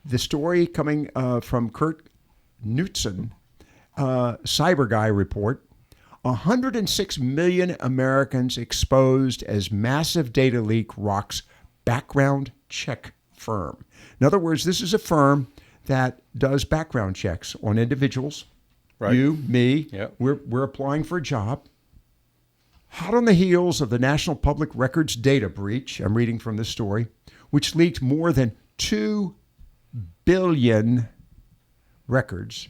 The story coming from Kurt Knudsen, Cyber Guy report, 106 million Americans exposed as massive data leak rocks background check firm. In other words, this is a firm that does background checks on individuals. Right. You, me, yep. We're applying for a job. Hot on the heels of the National Public Records data breach, I'm reading from this story, which leaked more than 2 billion records.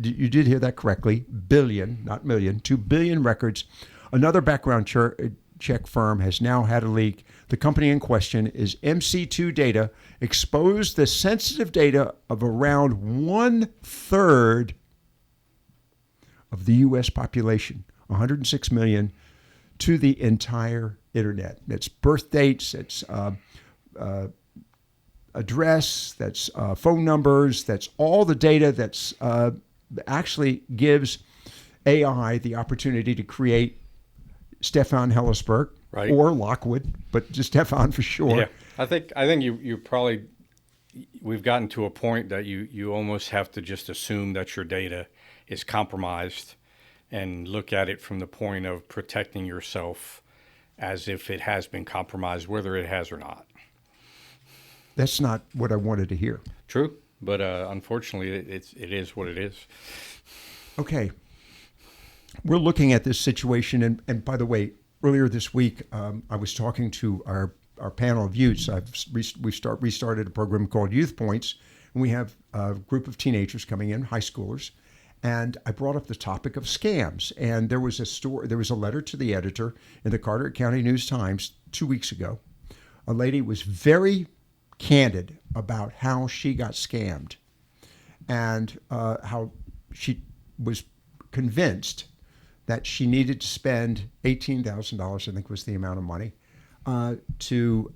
You did hear that correctly. Billion, not million, 2 billion records. Another background check firm has now had a leak. The company in question is MC2 Date, exposed the sensitive data of around 1/3 of the U.S. population, 106 million, to the entire internet. That's birth dates, that's address, that's phone numbers, that's all the data that's actually gives AI the opportunity to create Stefan Hellersperk, right, or Lockwood, but just Stefan for sure. Yeah, I think you probably, we've gotten to a point that you almost have to just assume that your data is compromised and look at it from the point of protecting yourself as if it has been compromised, whether it has or not. That's not what I wanted to hear. True, but unfortunately, it is what it is. Okay. We're looking at this situation, and by the way, earlier this week, I was talking to our panel of youths. We've restarted a program called Youth Points, and we have a group of teenagers coming in, high schoolers, and I brought up the topic of scams. And there was a letter to the editor in the Carteret County News-Times 2 weeks ago. A lady was very candid about how she got scammed and how she was convinced that she needed to spend $18,000, I think was the amount of money, and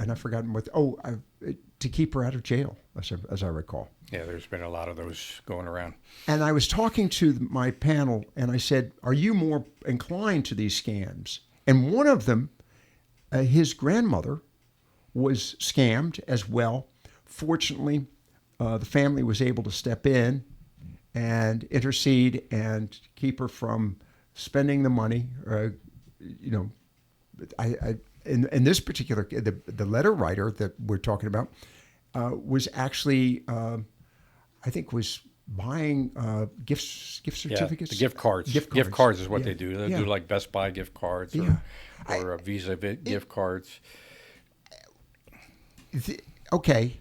I've forgotten what, to keep her out of jail, as I recall. Yeah, there's been a lot of those going around. And I was talking to my panel, and I said, are you more inclined to these scams? And one of them, his grandmother, was scammed as well. Fortunately, the family was able to step in and intercede and keep her from spending the money. In this particular, the letter writer that we're talking about was actually, I think, was buying gift certificates. The gift cards. Gift cards is what they do. They do like Best Buy gift cards or Visa gift cards. Okay,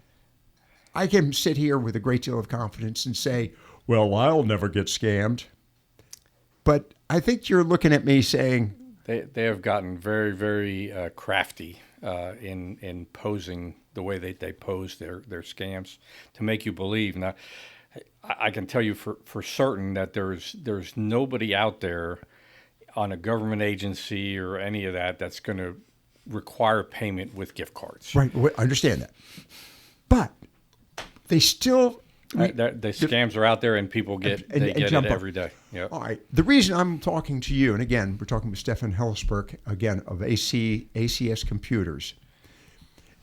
I can sit here with a great deal of confidence and say, well, I'll never get scammed. But I think you're looking at me saying... They have gotten very, very crafty in posing the way they pose their scams to make you believe. Now, I can tell you for certain that there's nobody out there on a government agency or any of that's going to require payment with gift cards. Right, I understand that. But they still... the scams are out there and people get it every day. Yep. All right. The reason I'm talking to you, and again, we're talking with Stefan Hellersperk, again, of ACS Computers,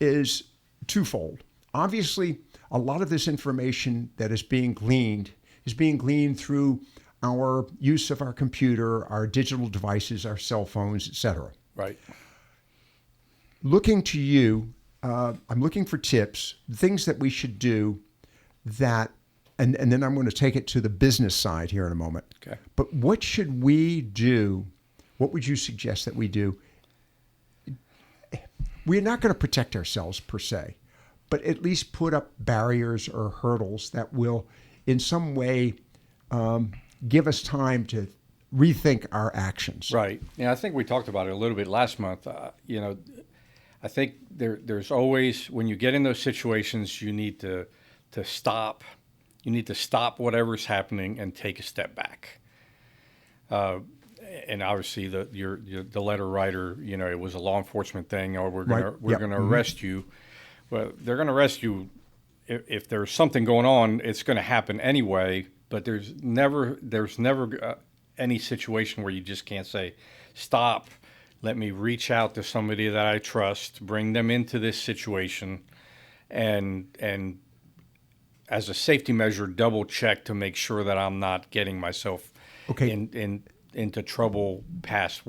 is twofold. Obviously, a lot of this information that is being gleaned through our use of our computer, our digital devices, our cell phones, etc. Right. Looking to you, I'm looking for tips, things that we should do that, and then I'm going to take it to the business side here in a moment. Okay. But what should we do? What would you suggest that we do? We're not going to protect ourselves per se, but at least put up barriers or hurdles that will in some way give us time to rethink our actions. Right. Yeah, I think we talked about it a little bit last month. I think there's always, when you get in those situations, you need to stop. You need to stop whatever's happening and take a step back. And obviously, the letter writer, it was a law enforcement thing, or we're gonna arrest you. Well, they're gonna arrest you if there's something going on. It's going to happen anyway. But there's never any situation where you just can't say, stop. Let me reach out to somebody that I trust, bring them into this situation, and as a safety measure, double check to make sure that I'm not getting myself Okay. into trouble past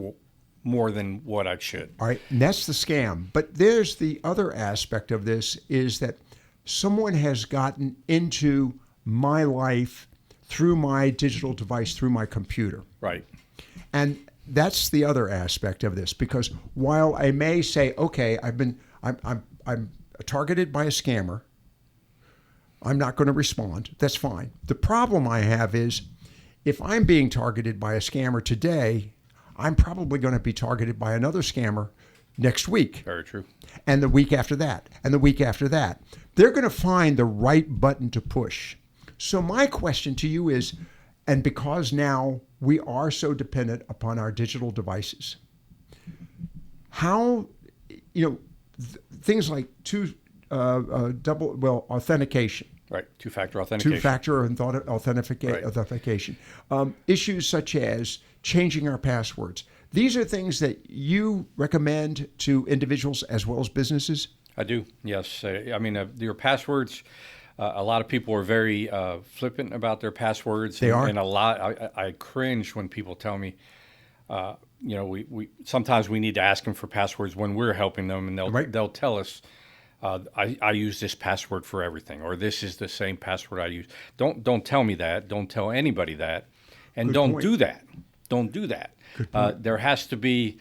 more than what I should. All right, and that's the scam. But there's the other aspect of this is that someone has gotten into my life through my digital device, through my computer. Right. And that's the other aspect of this, because while I may say, okay, I'm targeted by a scammer, I'm not going to respond. That's fine. The problem I have is if I'm being targeted by a scammer today, I'm probably going to be targeted by another scammer next week. Very true. And the week after that, and the week after that. They're going to find the right button to push. So my question to you is, and because now we are so dependent upon our digital devices, how, things like authentication. Right, two-factor authentication. Two-factor authentication. Issues such as changing our passwords. These are things that you recommend to individuals as well as businesses? I do, yes. Your passwords, a lot of people are very flippant about their passwords. They are. And I cringe when people tell me, we sometimes we need to ask them for passwords when we're helping them, and they'll tell us, I use this password for everything, or this is the same password I use. Don't tell me that. Don't tell anybody that, and don't do that. Don't do that. There has to be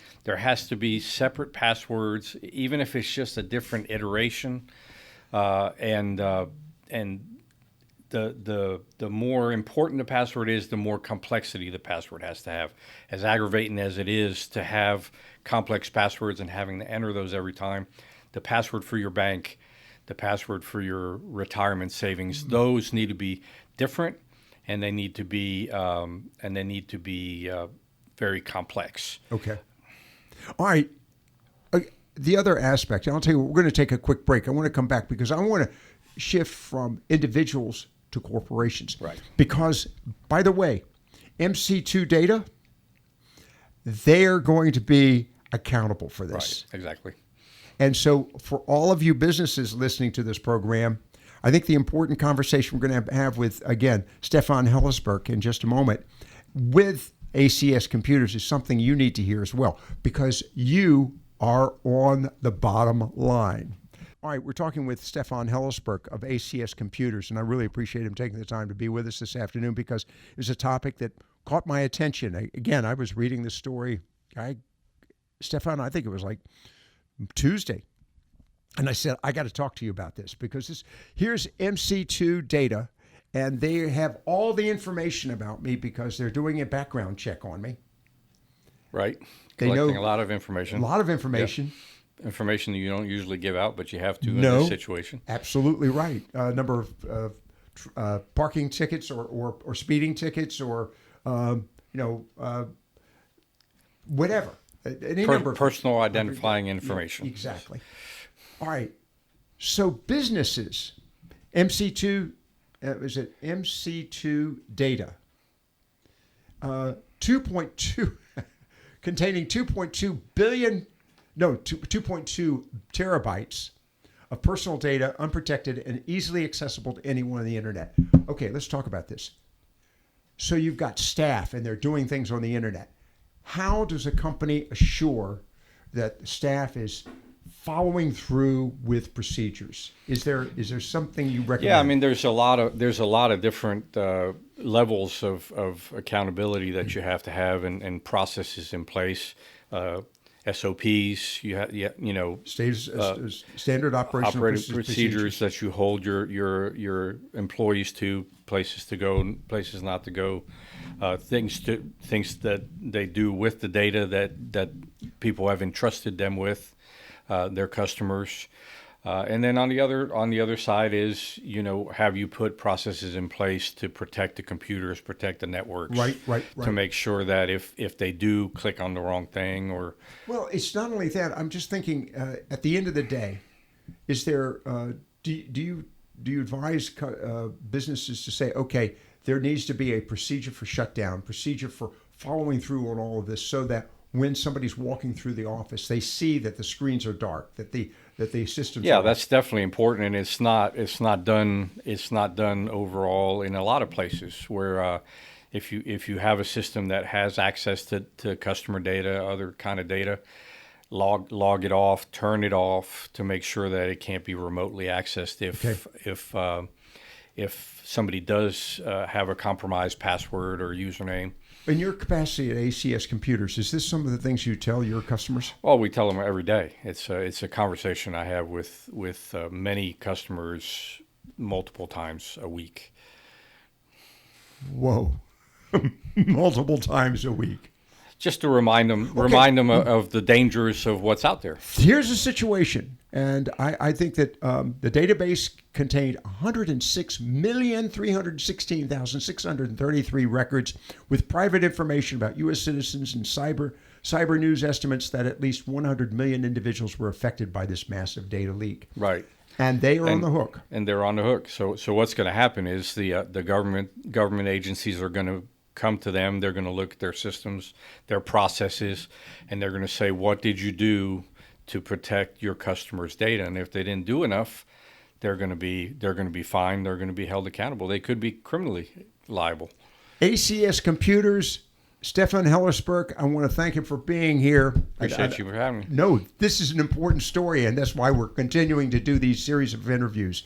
separate passwords, even if it's just a different iteration, and the more important the password is, the more complexity the password has to have. As aggravating as it is to have complex passwords and having to enter those every time, the password for your bank, the password for your retirement savings, those need to be different, and they need to be very complex. Okay. All right. The other aspect, and I'll tell you, we're going to take a quick break. I want to come back because I want to shift from individuals to corporations. Right. Because, by the way, MC2 Data, they're going to be accountable for this. Right, exactly. And so for all of you businesses listening to this program, I think the important conversation we're going to have with, again, Stefan Hellersperk in just a moment with ACS Computers is something you need to hear as well, because you are on the bottom line. All right, we're talking with Stefan Hellersperk of ACS Computers, and I really appreciate him taking the time to be with us this afternoon because it was a topic that caught my attention. Again, I was reading this story, Stefan, I think it was like Tuesday. And I said, I got to talk to you about this because here's MC2 Data, and they have all the information about me because they're doing a background check on me. Right. They Collecting know a lot of information. A lot of information. Yeah. Information that you don't usually give out, but you have to in this situation. Absolutely right. Number of parking tickets or speeding tickets or, whatever. Any number of personal identifying information. Exactly. All right. So businesses, MC2, is it MC2 Data? 2.2, containing 2.2 terabytes of personal data, unprotected and easily accessible to anyone on the internet. Okay, let's talk about this. So you've got staff and they're doing things on the internet. How does a company assure that the staff is following through with procedures? Is there something you recommend? Yeah, I mean, there's a lot of different levels of accountability that you have to have and processes in place. SOPs, standard operating procedures that you hold your employees to, places to go, places not to go, things that they do with the data that people have entrusted them with, their customers. And then on the other side is, have you put processes in place to protect the computers, protect the networks, right. to make sure that if they do click on the wrong thing or. Well, it's not only that. I'm just thinking at the end of the day, is there do you advise businesses to say, okay, there needs to be a procedure for shutdown, procedure for following through on all of this, so that when somebody's walking through the office, they see that the screens are dark, that the that the systems. Yeah, are. that's definitely important, and it's not done overall in a lot of places where if you have a system that has access to customer data, other kind of data, log it off, turn it off to make sure that it can't be remotely accessed if somebody does have a compromised password or username. In your capacity at ACS Computers, is this some of the things you tell your customers? Well, we tell them every day. It's a conversation I have with many customers multiple times a week. Whoa, multiple times a week. Just to remind them of the dangers of what's out there. Here's the situation, and I think that the database contained 106,316,633 records with private information about U.S. citizens and cyber news estimates that at least 100 million individuals were affected by this massive data leak. Right. And they are on the hook. And they're on the hook. So what's going to happen is the government agencies are going to come to them. They're going to look at their systems, their processes, and they're going to say, what did you do to protect your customers' data? And if they didn't do enough, they're going to be fined. They're going to be held accountable. They could be criminally liable. ACS Computers, Stefan Hellersperk, I want to thank him for being here. Appreciate you for having me. No, this is an important story, and that's why we're continuing to do these series of interviews.